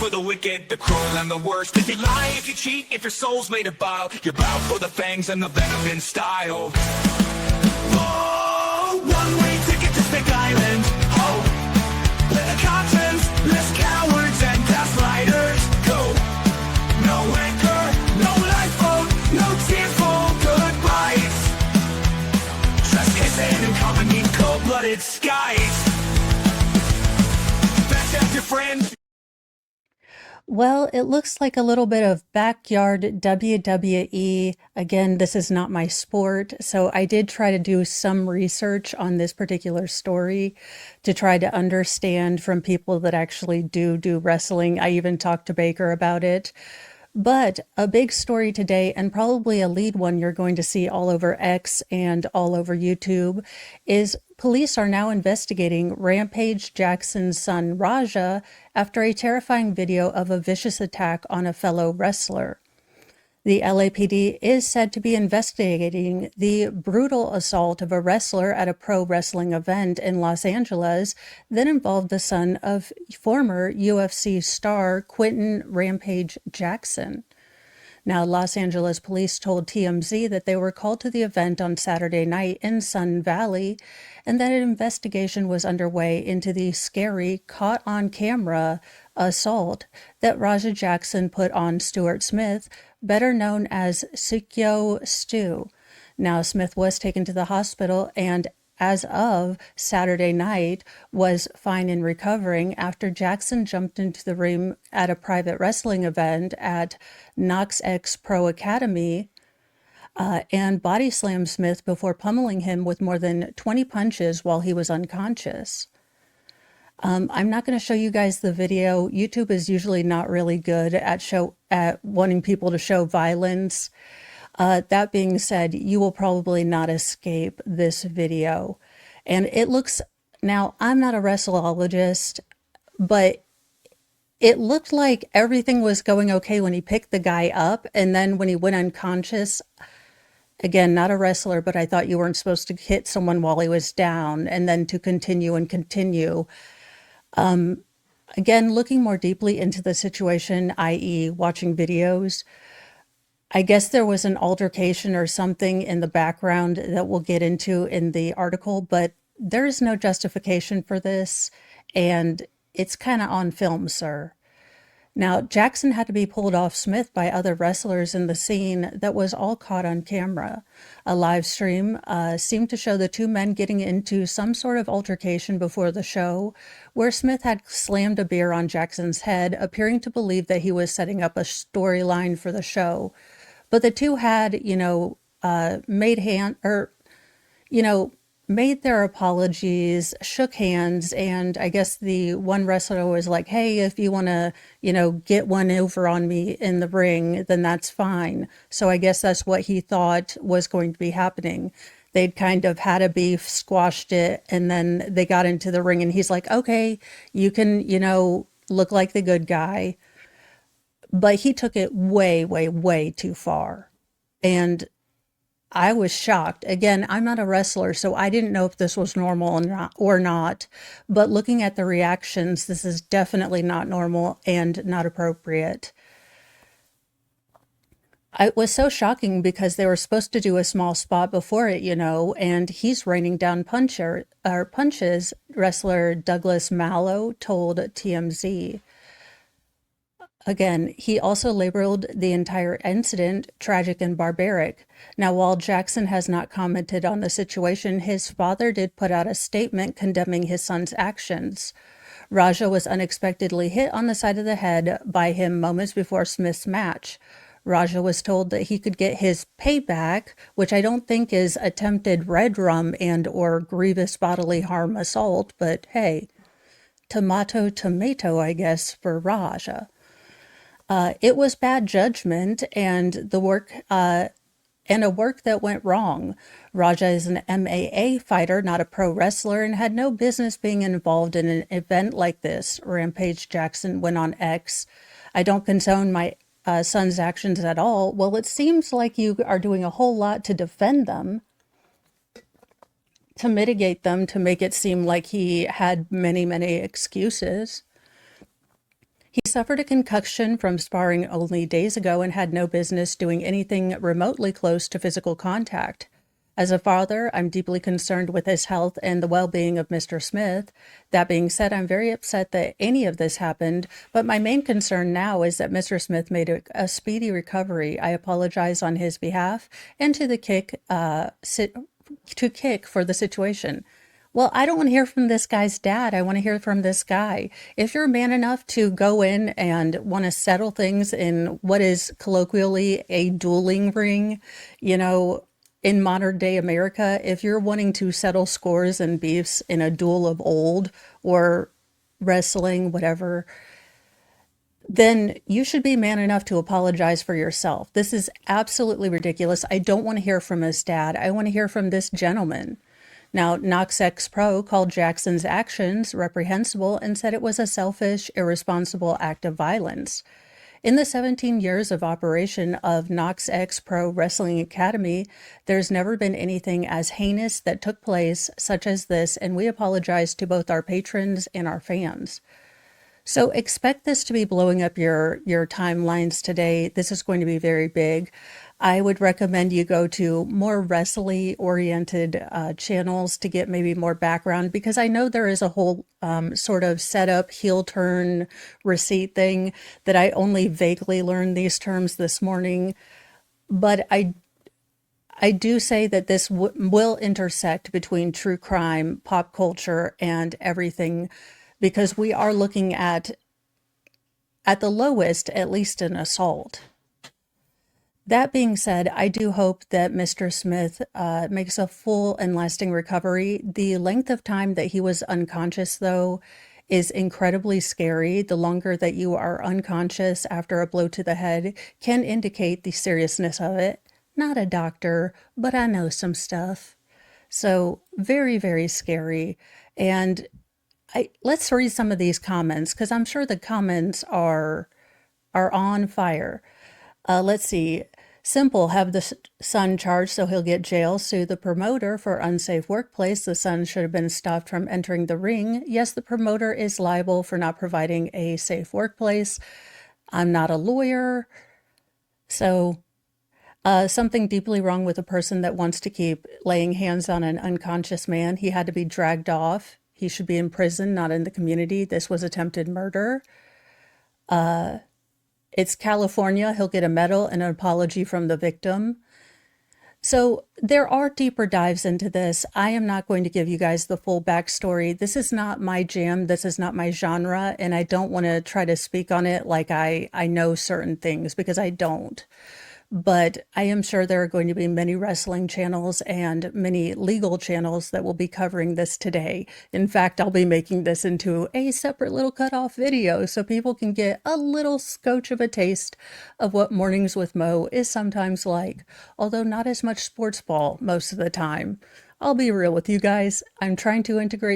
for the wicked, the cruel and the worst. If you lie, if you cheat, if your soul's made of bile, you're bound for the fangs and the venom in style. Oh, one-way ticket to Snake Island. Oh, let the conscience, less cowards and gaslighters go. No anchor, no lifeboat, no tearful goodbyes. Trust kissing and coming in cold-blooded skies. Best as your friend. Well, it looks like a little bit of backyard WWE. Again, this is not my sport, so I did try to do some research on this particular story to try to understand from people that actually do wrestling. I even talked to Baker about it. But a big story today, and probably a lead one you're going to see all over X and all over YouTube, is police are now investigating Rampage Jackson's son Raja after a terrifying video of a vicious attack on a fellow wrestler. The LAPD is said to be investigating the brutal assault of a wrestler at a pro wrestling event in Los Angeles that involved the son of former UFC star Quentin Rampage Jackson. Now, Los Angeles police told TMZ that they were called to the event on Saturday night in Sun Valley and that an investigation was underway into the scary, caught-on-camera assault that Raja Jackson put on Stuart Smith, better known as Sikyo Stu. Now, Smith was taken to the hospital and as of Saturday night, was fine and recovering after Jackson jumped into the ring at a private wrestling event at Knox X Pro Academy and body slammed Smith before pummeling him with more than 20 punches while he was unconscious. I'm not going to show you guys the video. YouTube is usually not really good at wanting people to show violence. That being said, you will probably not escape this video. And it looks, now I'm not a wrestleologist, but it looked like everything was going okay when he picked the guy up. And then when he went unconscious, again, not a wrestler, but I thought you weren't supposed to hit someone while he was down and then to continue and continue. Again, looking more deeply into the situation, i.e. watching videos, I guess there was an altercation or something in the background that we'll get into in the article, but there is no justification for this, and it's kind of on film, sir. Now, Jackson had to be pulled off Smith by other wrestlers in the scene that was all caught on camera. A live stream seemed to show the two men getting into some sort of altercation before the show, where Smith had slammed a beer on Jackson's head, appearing to believe that he was setting up a storyline for the show. But the two had, made their apologies, shook hands, and I guess the one wrestler was like, hey, if you want to, get one over on me in the ring, then that's fine. So I guess that's what he thought was going to be happening. They'd kind of had a beef, squashed it, and then they got into the ring, and he's like, okay, you can, look like the good guy. But he took it way, way, way too far. And I was shocked. Again, I'm not a wrestler, so I didn't know if this was normal or not. But looking at the reactions, this is definitely not normal and not appropriate. It was so shocking because they were supposed to do a small spot before it, and he's raining down punches, wrestler Douglas Mallow told TMZ. Again, he also labeled the entire incident tragic and barbaric. Now, while Jackson has not commented on the situation, his father did put out a statement condemning his son's actions. Raja was unexpectedly hit on the side of the head by him moments before Smith's match. Raja was told that he could get his payback, which I don't think is attempted red rum and or grievous bodily harm assault, but hey, tomato, I guess, for Raja. It was bad judgment and a work that went wrong. Raja is an MMA fighter, not a pro wrestler, and had no business being involved in an event like this, Rampage Jackson went on X. I don't condone my son's actions at all. Well, it seems like you are doing a whole lot to defend them, to mitigate them, to make it seem like he had many, many excuses. He suffered a concussion from sparring only days ago and had no business doing anything remotely close to physical contact. As a father, I'm deeply concerned with his health and the well-being of Mr. Smith. That being said, I'm very upset that any of this happened, but my main concern now is that Mr. Smith made a speedy recovery. I apologize on his behalf and to the kick for the situation. Well, I don't want to hear from this guy's dad. I want to hear from this guy. If you're man enough to go in and want to settle things in what is colloquially a dueling ring, you know, in modern day America, if you're wanting to settle scores and beefs in a duel of old or wrestling, whatever, then you should be man enough to apologize for yourself. This is absolutely ridiculous. I don't want to hear from his dad. I want to hear from this gentleman. Now, Knox X Pro called Jackson's actions reprehensible and said it was a selfish, irresponsible act of violence. In the 17 years of operation of Knox X Pro Wrestling Academy, there's never been anything as heinous that took place such as this, and we apologize to both our patrons and our fans. So expect this to be blowing up your timelines today. This is going to be very big. I would recommend you go to more wrestling oriented channels to get maybe more background, because I know there is a whole sort of setup, heel turn, receipt thing that I only vaguely learned these terms this morning. But I do say that this will intersect between true crime, pop culture, and everything, because we are looking at the lowest, at least an assault. That being said, I do hope that Mr. Smith makes a full and lasting recovery. The length of time that he was unconscious, though, is incredibly scary. The longer that you are unconscious after a blow to the head can indicate the seriousness of it. Not a doctor, but I know some stuff. So very, very scary. And let's read some of these comments, because I'm sure the comments are on fire. Let's see. Simple, have the son charged so he'll get jail. Sue the promoter for unsafe workplace. The son should have been stopped from entering the ring. Yes, the promoter is liable for not providing a safe workplace. I'm not a lawyer. So something deeply wrong with a person that wants to keep laying hands on an unconscious man. He had to be dragged off. He should be in prison, not in the community. This was attempted murder. It's California. He'll get a medal and an apology from the victim. So there are deeper dives into this. I am not going to give you guys the full backstory. This is not my jam. This is not my genre. And I don't want to try to speak on it like I know certain things, because I don't. But I am sure there are going to be many wrestling channels and many legal channels that will be covering this today. In fact, I'll be making this into a separate little cutoff video so people can get a little scotch of a taste of what Mornings with Mo is sometimes like, although not as much sports ball most of the time. I'll be real with you guys. I'm trying to integrate